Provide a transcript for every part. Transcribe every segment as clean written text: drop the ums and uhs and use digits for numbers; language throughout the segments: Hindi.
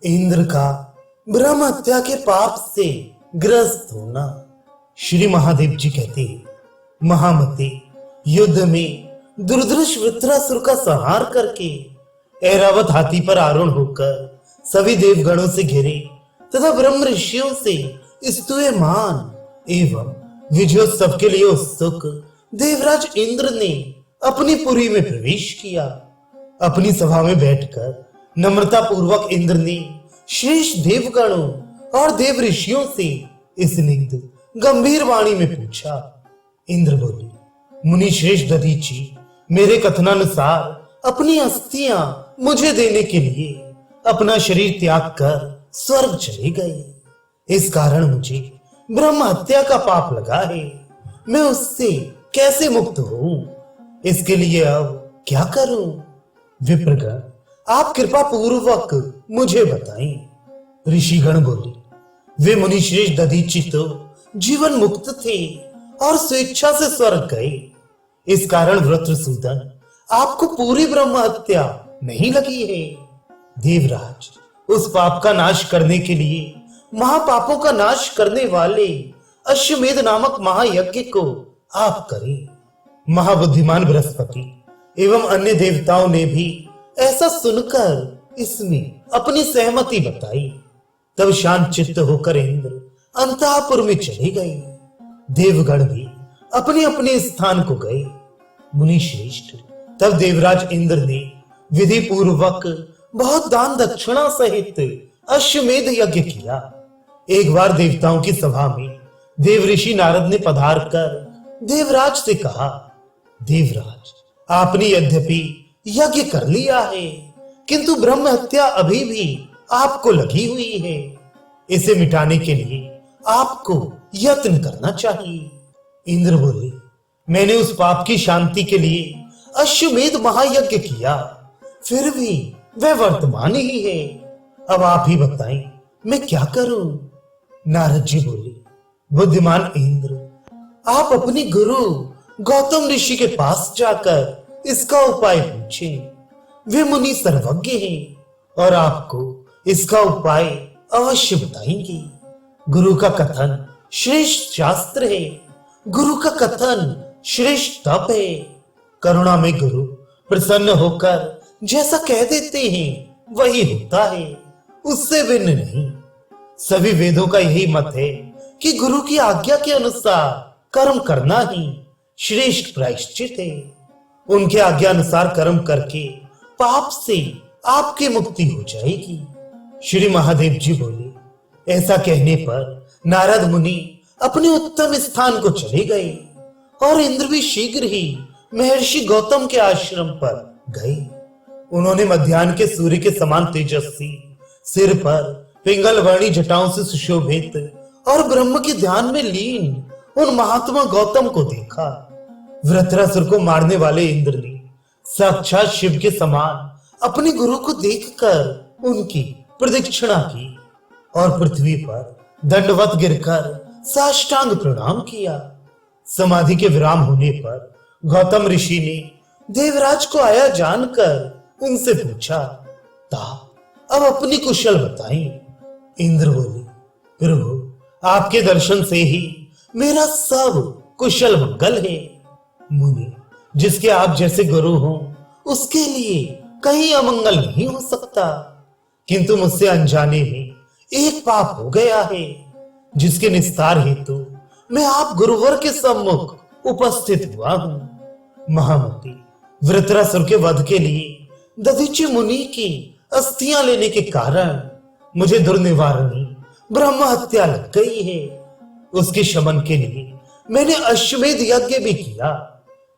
इंद्र का ब्रह्म हत्या के पाप से ग्रस्त होना। श्री महादेव जी कहते हैं, महामते, युद्ध में दुर्धर्ष वृत्रासुर का संहार करके ऐरावत हाथी पर आरूढ़ होकर सभी देवगणों से घिरे तथा ब्रह्म ऋषियों से स्तुयमान एवं विजयोत्सव के लिए उत्सुक देवराज इंद्र ने अपनी पुरी में प्रवेश किया। अपनी सभा में बैठकर नम्रता पूर्वक इंद्र ने श्रेष्ठ देवगणों और देव ऋषियों से स्निग्ध गंभीर वाणी में पूछा। इंद्र बोले, मुनि श्रेष्ठ दधीचि, मेरे कथनानुसार अपनी अस्थियां मुझे देने के लिए अपना शरीर त्याग कर स्वर्ग चले गए। इस कारण मुझे ब्रह्म हत्या का पाप लगा है। मैं उससे कैसे मुक्त हूं? इसके लिए अब क्या करूं? विप्रगण, आप कृपा पूर्वक मुझे बताएं। ऋषिगण बोले, वे मुनि श्रेष्ठ दधीचि तो जीवन मुक्त थे और स्वेच्छा से स्वर्ग गए। इस कारण वृत्रसूदन, आपको पूरी ब्रह्म हत्या नहीं लगी है। देवराज, उस पाप का नाश करने के लिए महापापों का नाश करने वाले अश्वमेध नामक महायज्ञ को आप करें। महाबुद्धिमान बृहस्पति एवं अन्य देवताओं ने भी ऐसा सुनकर इसमें अपनी सहमति बताई। तब शांत चित्त होकर इंद्र अंतःपुर में चले गए। देवगण भी अपने अपने स्थान को गए। मुनि श्रेष्ठ, तब देवराज इंद्र ने विधि पूर्वक बहुत दान दक्षिणा सहित अश्वमेध यज्ञ किया। एक बार देवताओं की सभा में देव ऋषि नारद ने पधार कर देवराज से कहा, देवराज, आपने यद्यपि यज्ञ कर लिया है, किंतु ब्रह्म हत्या अभी भी आपको लगी हुई है। इसे मिटाने के लिए आपको यत्न करना चाहिए। इंद्र बोले, मैंने उस पाप की शांति के लिए अश्वमेध महायज्ञ किया, फिर भी वह वर्तमान ही है। अब आप ही बताएं, मैं क्या करूं? नारद जी बोले, बुद्धिमान इंद्र, आप अपने गुरु गौतम ऋषि के पास जाकर इसका उपाय पूछें। वे मुनि सर्वज्ञ हैं और आपको इसका उपाय अवश्य बताएंगे। गुरु का कथन श्रेष्ठ शास्त्र है। गुरु का कथन श्रेष्ठ तप है। करुणा में गुरु प्रसन्न होकर जैसा कह देते हैं वही होता है, उससे भिन्न नहीं। सभी वेदों का यही मत है कि गुरु की आज्ञा के अनुसार कर्म करना ही श्रेष्ठ प्रायश्चित है। उनके आज्ञा अनुसार कर्म करके पाप से आपकी मुक्ति हो जाएगी। श्री महादेव जी बोले, ऐसा कहने पर नारद मुनि अपने उत्तम स्थान को चले गए और इंद्र भी शीघ्र ही महर्षि गौतम के आश्रम पर गए। उन्होंने मध्याह्न के सूर्य के समान तेजस्वी, सिर पर पिंगल वर्णी जटाओं से सुशोभित और ब्रह्म के ध्यान में लीन उन महात्मा गौतम को देखा। वृत्रासुर को मारने वाले इंद्र ने साक्षात शिव के समान अपने गुरु को देखकर उनकी प्रदक्षिणा की और पृथ्वी पर दंडवत गिरकर साष्टांग प्रणाम किया। समाधि के विराम होने पर गौतम ऋषि ने देवराज को आया जानकर उनसे पूछा, ता अब अपनी कुशल बताएं। इंद्र बोले, प्रभु, आपके दर्शन से ही मेरा सब कुशल मंगल है। मुनि, जिसके आप जैसे गुरु हो उसके लिए कहीं अमंगल नहीं हो सकता, किंतु मुझसे अनजाने में एक पाप हो गया है, जिसके निस्तार हेतु मैं आप गुरुवर के सम्मुख उपस्थित हुआ हूं। महामती, वृत्रासुर के वध के लिए दधीचि मुनि की अस्थियां लेने के कारण मुझे दुर्निवारणी ब्रह्म हत्या लग गई है। उसके शमन के लिए मैंने अश्वमेध यज्ञ भी किया,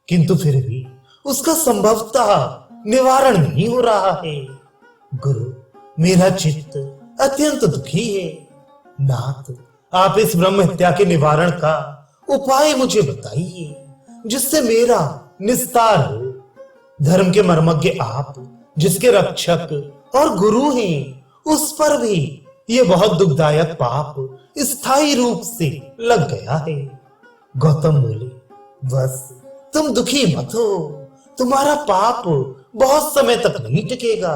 किंतु फिर भी उसका संभवतः निवारण नहीं हो रहा है। गुरु, मेरा चित्त अत्यंत दुखी है। नाथ, आप इस ब्रह्म हत्या के निवारण का उपाय मुझे बताइए, जिससे मेरा निस्तार हो। धर्म के मर्मज्ञ आप, जिसके रक्षक और गुरु हैं, उस पर भी ये बहुत दुखदायक पाप स्थायी रूप से लग गया है। गौतम बोले, बस तुम दुखी मत हो, तुम्हारा पाप बहुत समय तक नहीं टिकेगा।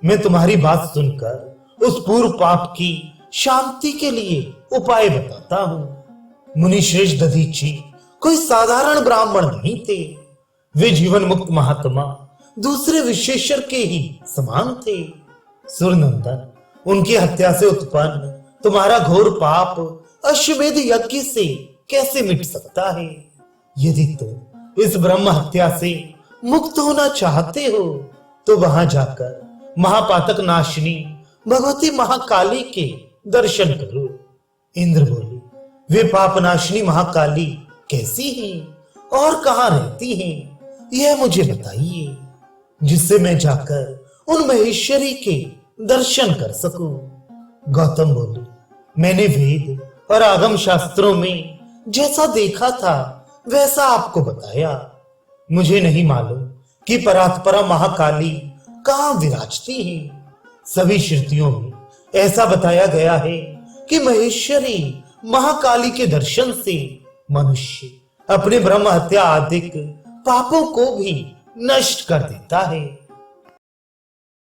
मैं तुम्हारी बात सुनकर उस पूर्व पाप की शांति के लिए उपाय बताता हूं। मुनिश्रेष्ठ दधीची कोई साधारण ब्राह्मण नहीं थे। वे जीवन मुक्त महात्मा दूसरे विशेषर के ही समान थे। सुरनंदन, उनकी हत्या से उत्पन्न तुम्हारा घोर पाप अश्वमेध यज्ञ से कैसे मिट सकता है? यदि तुम इस ब्रह्म हत्या से मुक्त होना चाहते हो तो वहां जाकर महापातक नाशिनी भगवती महाकाली के दर्शन करो। इंद्र बोले, वे पाप नाशिनी महाकाली कैसी हैं और कहां रहती हैं, यह मुझे बताइए, जिससे मैं जाकर उन महेश्वरी के दर्शन कर सकूं। गौतम बोले, मैंने वेद और आगम शास्त्रों में जैसा देखा था वैसा आपको बताया। मुझे नहीं मालूम कि परात्परा महाकाली कहां विराजती है। सभी श्रुतियों में ऐसा बताया गया है कि महेश्वरी महाकाली के दर्शन से मनुष्य अपने ब्रह्म हत्या आदि पापों को भी नष्ट कर देता है।